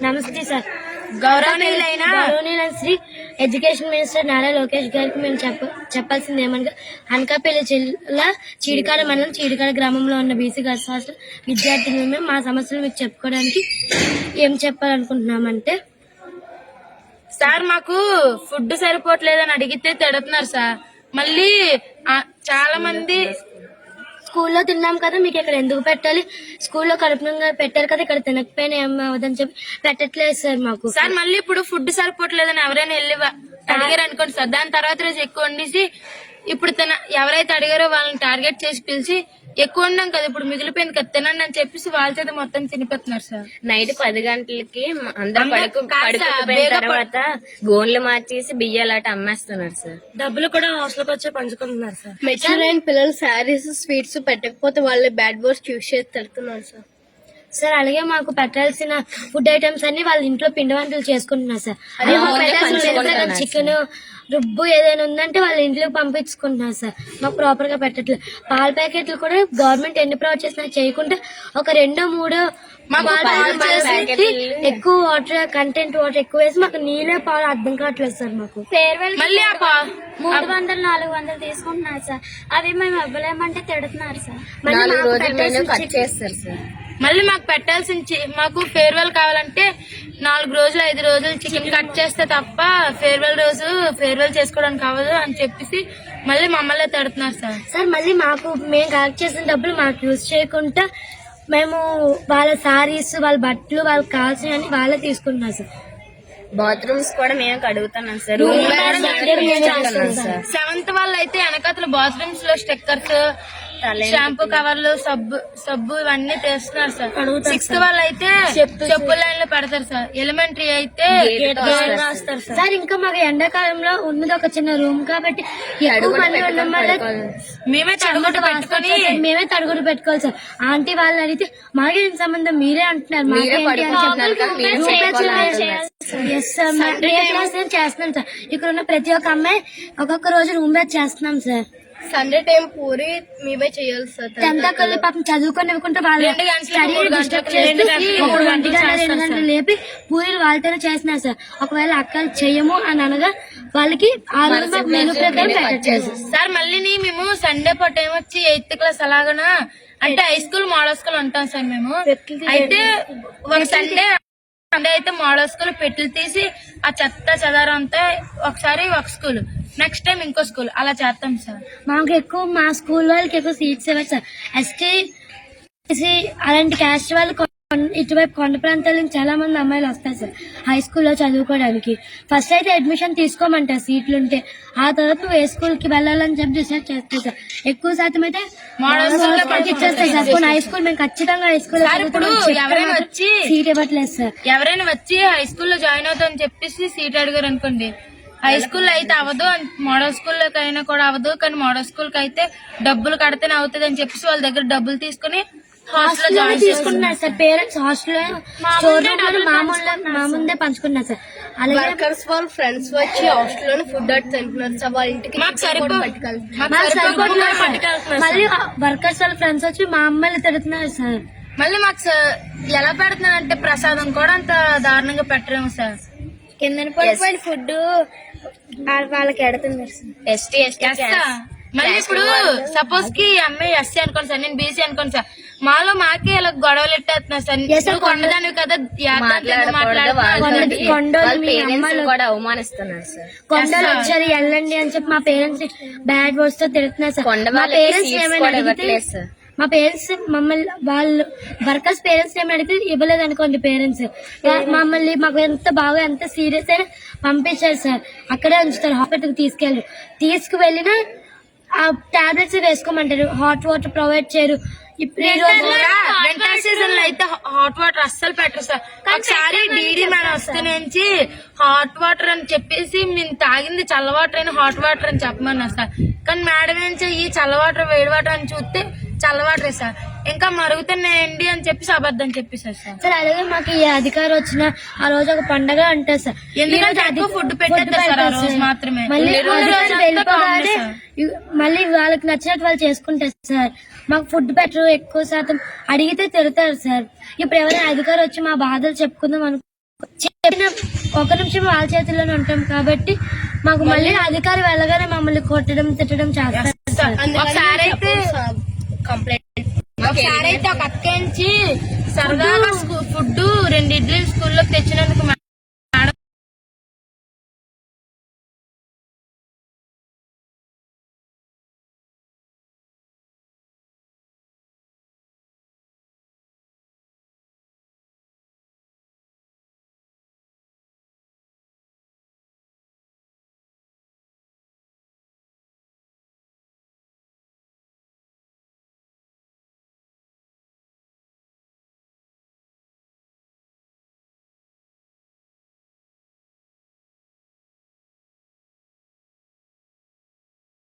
నమస్తే సార్. గౌరవనీయులైన Shri education minister Nara Lokesh గారికి మేము చెప్పాల్సింది ఏమనగా అనకాపల్లి జిల్లా చీడికాడ మండలం చీడికాడ గ్రామంలో ఉన్న బీసీ గర్ల్స్ హాస్టల్ విద్యార్థులు మేము మా సమస్యలు మీకు చెప్పుకోవడానికి ఏం చెప్పాలనుకుంటున్నామంటే సార్ మాకు ఫుడ్ సరిపోవట్లేదని అడిగితే తిడుతున్నారు సార్. మళ్ళీ చాలా మంది స్కూల్లో తిన్నాం కదా మీకు ఇక్కడ ఎందుకు పెట్టాలి, స్కూల్లో కడుపునంగా పెట్టారు కదా ఇక్కడ తినకపోయినా ఏం అవ్వదని చెప్పి పెట్టట్లేదు సార్ మాకు. సార్ మళ్ళీ ఇప్పుడు ఫుడ్ సరిపోవట్లేదని ఎవరైనా వెళ్ళి అడిగారు అనుకోండి సార్, దాని తర్వాత రోజు ఎక్కువ వండేసి ఇప్పుడు ఎవరైతే అడిగారో వాళ్ళని టార్గెట్ చేసి పిలిచి ఎక్కువ ఉన్నాం కదా ఇప్పుడు మిగిలిపోయింది కదా తినండి అని చెప్పేసి వాళ్ళ చేత మొత్తం తినిపెడుతున్నారు సార్. నైట్ 10 గంటలకి అందరూ పడుకుపోయిన తర్వాత గోన్లు మార్చేసి బియ్యాలు అట అమ్మేస్తున్నారు సార్. డబ్బులు కూడా హాస్టల్కి వచ్చి పంచుకుంటున్నారు సార్. మెచ్యూర్ అయిన పిల్లలు శారీస్ స్వీట్స్ పెట్టకపోతే వాళ్ళు బ్యాడ్ వర్డ్స్ యూజ్ చేసి తిడుతున్నారు సార్. సార్ అలాగే మాకు పెట్టాల్సిన ఫుడ్ ఐటమ్స్ అన్ని వాళ్ళ ఇంట్లో పిండి వంటలు చేసుకుంటున్నారు సార్. అదే మాకు పెట్టాల్సిన చికెన్ రుబ్బు ఏదైనా ఉందంటే వాళ్ళ ఇంట్లోకి పంపించుకుంటున్నారు సార్. మాకు ప్రాపర్ గా పెట్టట్లేదు. పాల ప్యాకెట్లు కూడా గవర్నమెంట్ ఎన్ని ప్రొవైడ్ చేసినా చేయకుండా ఒక 2-3 ఎక్కువ వాటర్ కంటెంట్ వాటర్ ఎక్కువ వేసి మాకు నీళ్ళే పాలు అర్థం కావట్లేదు సార్. మాకు మళ్ళీ 300-400 తీసుకుంటున్నారు సార్. అవి మేము ఇవ్వలేమంటే తిడుతున్నారు సార్. మళ్ళీ మాకు పెట్టాల్సిన మాకు ఫేర్వెల్ కావాలంటే 4 రోజులు 5 రోజులు చికెన్ కట్ చేస్తే తప్ప ఫేర్వెల్ రోజు ఫేర్వెల్ చేసుకోవడానికి అవ్వదు అని చెప్పేసి మళ్ళీ మమ్మల్ని తడుతున్నారు సార్. సార్ మళ్ళీ మాకు మేము కలెక్ట్ చేసిన డబ్బులు మాకు యూజ్ చేయకుండా మేము వాళ్ళ సారీస్ వాళ్ళ బట్టలు వాళ్ళకి కావాల్సినవి వాళ్ళే తీసుకుంటున్నారు సార్. బాత్రూమ్స్ కూడా మేము కడుగుతున్నాం సార్. 7th వాళ్ళు అయితే వెనకాతల బాత్రూమ్స్ లో స్టిక్కర్స్ షాంపూ కవర్లు సబ్బు ఇవన్నీ తెస్తున్నారు సార్. 6th వాళ్ళు అయితే చెప్పుల లైన్ లో పెడతారు సార్. ఎలిమెంటరీ అయితే రాస్తారు సార్. ఇంకా మాకు ఎండాకాలంలో ఉన్నది ఒక చిన్న రూమ్ కాబట్టి ఎక్కువ మంది ఉండడం వల్ల మేమే తడుగుడు పెట్టుకోవాలి సార్. ఆంటీ వాళ్ళు అడిగితే మాకేం సంబంధం మీరే అంటున్నారు చేస్తున్నాం సార్. ఇక్కడ ఉన్న ప్రతి ఒక్క అమ్మాయి ఒక్కొక్క రోజు రూమ్ బేస్ చేస్తున్నాం సార్. సండే టైం పూరి మేమే చేయాలి సార్. 10th కల్లి పాపం చదువుకోనివ్వకుండా వాళ్ళు లేపి పూరీలు వాళ్ళతోనే చేస్తున్నారు సార్. ఒకవేళ అక్కలు చెయ్యము అని అనగా వాళ్ళకి ఆ రోజు మెనూ ప్రకారం పెట్టచ్చు సార్. మళ్ళీ మేము సండే పూట టైం వచ్చి 8th క్లాస్ అలాగనా అంటే హై స్కూల్ మోడల్ స్కూల్ ఉంటాం సార్ మేము. అయితే ఒక సండే అయితే మోడల్ స్కూల్ పెట్టులు తీసి ఆ చెత్త చెదారం అంతా ఒకసారి ఒక స్కూల్ నెక్స్ట్ టైం ఇంకో స్కూల్ అలా చేస్తాం సార్. మాకు ఎక్కువ మా స్కూల్ వాళ్ళకి ఎక్కువ సీట్స్ ఇవ్వాలి సార్. ఎస్టీ అలాంటి క్యాస్ట్ వాళ్ళు ఇటువైపు కొండ ప్రాంతాల నుంచి చాలా మంది అమ్మాయిలు వస్తారు సార్ హై స్కూల్లో చదువుకోవడానికి. ఫస్ట్ అయితే అడ్మిషన్ తీసుకోమంటారు సీట్లుంటే, ఆ తర్వాత నువ్వు ఏ స్కూల్ కి వెళ్ళాలని చెప్పి డిసైడ్ చేస్తారు సార్. ఎక్కువ శాతం అయితే ఇచ్చేస్తాయి సార్. హై స్కూల్ మేము ఖచ్చితంగా హై స్కూల్ ఎవరైనా వచ్చి సీట్ ఇవ్వట్లేదు సార్. ఎవరైనా వచ్చి హై స్కూల్లో జాయిన్ అవుతామని చెప్పేసి సీట్ అడిగారు అనుకోండి, హై స్కూల్లో అయితే అవ్వదు, మోడల్ స్కూల్లోకి అయినా కూడా అవ్వదు, కానీ మోడల్ స్కూల్ కి అయితే డబ్బులు కడితేనే అవుతుంది అని చెప్పేసి వాళ్ళ దగ్గర డబ్బులు తీసుకుని హాస్టల్ జాయిన్ తీసుకుంటున్నారు sir. Parents hostel store room మా ముందే పంచుకున్నారు సార్. అలాగే వర్కర్స్ వాళ్ళ ఫ్రెండ్స్ వచ్చి హాస్టల్ లోనే ఫుడ్ అట్ తింటున్నారు సార్. వాళ్ళ ఇంటికి మళ్ళీ వర్కర్స్ వాళ్ళ ఫ్రెండ్స్ వచ్చి మా అమ్మాయిలు తిడుతున్నారు సార్. మళ్ళీ మాకు ఎలా పెడుతున్నారు అంటే ప్రసాదం కూడా అంత దారుణంగా పెట్టలేము సార్. కింద పడిపోయిన ఫుడ్ వాళ్ళకి ఎడుతున్నారు సార్. మళ్ళీ ఇప్పుడు సపోజ్ కి అమ్మాయి ఎస్సీ అనుకోండి సార్, నేను బీసీ అనుకోండి సార్, మాకే ఇలా గొడవలు ఎట్టేస్తున్నారు సార్. కొండదానివి కదా అవమానిస్తున్నారు సార్. కొండలు వచ్చారు వెళ్ళండి అని చెప్పి మా పేరెంట్స్ బ్యాడ్ వర్డ్స్ తో తిడుతున్నారు సార్. మా పేరెంట్స్ ఏమైనా మా పేరెంట్స్ మమ్మల్ని వాళ్ళు వర్కర్స్ పేరెంట్స్ ఏమైనా అడిగితే ఇవ్వలేదు అనుకోండి, పేరెంట్స్ మమ్మల్ని మాకు ఎంత బాగా ఎంత సీరియస్ అయినా పంపించారు సార్. అక్కడే ఉంచుతారు, హాస్పిటల్కి తీసుకువెళ్ళినా ఆ టాబ్లెట్స్ వేసుకోమంటారు. హాట్ వాటర్ ప్రొవైడ్ చేయరు. ఇప్పుడు వింటర్ సీజన్ లో అయితే హాట్ వాటర్ అస్సలు పెట్టరు సార్. ఒకసారి డీడీ మేడం వస్తే నుంచి హాట్ వాటర్ అని చెప్పేసి మేము తాగింది చల్ల వాటర్ అయినా హాట్ వాటర్ అని చెప్పమన్నారు సార్. కానీ మేడం ఏం ఈ చల్ల వాటర్ వేడి వాటర్ అని చూస్తే చల్లవాటరే సార్. ఇంకా మరుగుతున్నాయండి అని చెప్పేసి అబద్ధం చెప్పేసారు సార్. సార్ అలాగే మాకు ఈ అధికారం వచ్చిన ఆ రోజు ఒక పండగ అంటారు సార్. ఎందుకంటే ఎక్కువ ఫుడ్ పెట్టేస్తారు సార్ ఆ రోజు మాత్రమే. మళ్ళీ మిగతా అధికారం రోజంతా వెళ్ళిపోగానే కాంగ్రెస్ సార్. మళ్ళీ వాళ్ళకి నచ్చినట్టు వాళ్ళు చేసుకుంటారు సార్. మాకు ఫుడ్ పెట్టరు, ఎక్కువ శాతం అడిగితే తిడతారు సార్. ఇప్పుడు ఎవరైనా అధికారం వచ్చి మా బాధలు చెప్పుకుందాం అనుకో చెప్పిన ఒక నిమిషం వాళ్ళ చేతుల్లోనే ఉంటాం కాబట్టి మాకు మళ్ళీ అధికారం వెళ్ళగానే మమ్మల్ని కొట్టడం తిట్టడం చేస్తారు సార్. ఒకసారి అయితే ఒకసారి అయితే ఒక అక్క నుంచి సరదాగా ఫుడ్ 2 ఇడ్లీలు స్కూల్లోకి తెచ్చినందుకు